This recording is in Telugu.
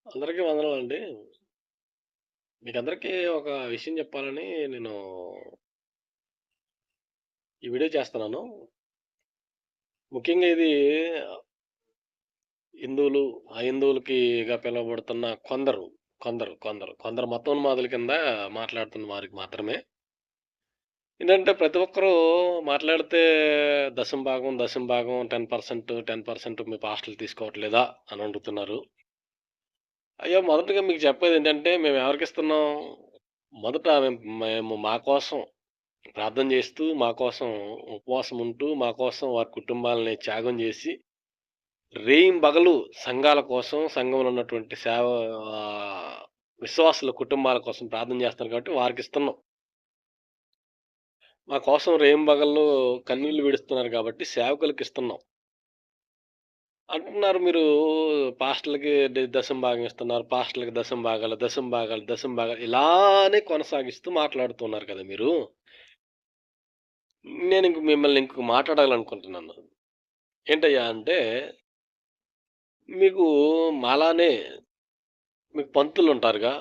అందరికీ వందనాలండి. మీకందరికీ ఒక విషయం చెప్పాలని నేను ఈ వీడియో చేస్తున్నాను. ముఖ్యంగా ఇది హిందువులు, అహిందువులకిగా పిలువబడుతున్న కొందరు మతోన్మాదుల కింద మాట్లాడుతున్న వారికి మాత్రమే. ఏంటంటే ప్రతి ఒక్కరు మాట్లాడితే దశం భాగం 10% మీ పాస్టర్‌లు తీసుకోవట్లేదా అని అడుగుతున్నారు. అయ్యో! మొదటగా మీకు చెప్పేదేంటంటే మేము ఎవరికిస్తున్నాం? మొదట మేము మా కోసం ప్రార్థన చేస్తూ, మా కోసం ఉపవాసం ఉంటూ, మా కోసం వారి కుటుంబాలని త్యాగం జేసి, రేయింబగలు సంఘాల కోసం, సంఘంలో ఉన్నటువంటి ఆహ్, విశ్వాసుల కుటుంబాల కోసం ప్రార్థన జేస్తున్నారు కాబట్టి వారికిస్తున్నాం. మా కోసం రేయింబగళ్ళు కన్నీళ్లు విడుస్తున్నారు కాబట్టి సేవకులకిస్తున్నాం. అంటున్నారు మీరు పాస్టర్‌లకి దశం భాగం ఇస్తున్నారు. పాస్టర్‌లకి దశం భాగాలు ఇలానే కొనసాగిస్తూ మాట్లాడుతున్నారు కదా మీరు. మిమ్మల్ని ఇంకొక మాట్లాడాలనుకుంటున్నాను. ఏంటయ్యా అంటే మీకు మాలానే మీకు పంతులుంటారుగా.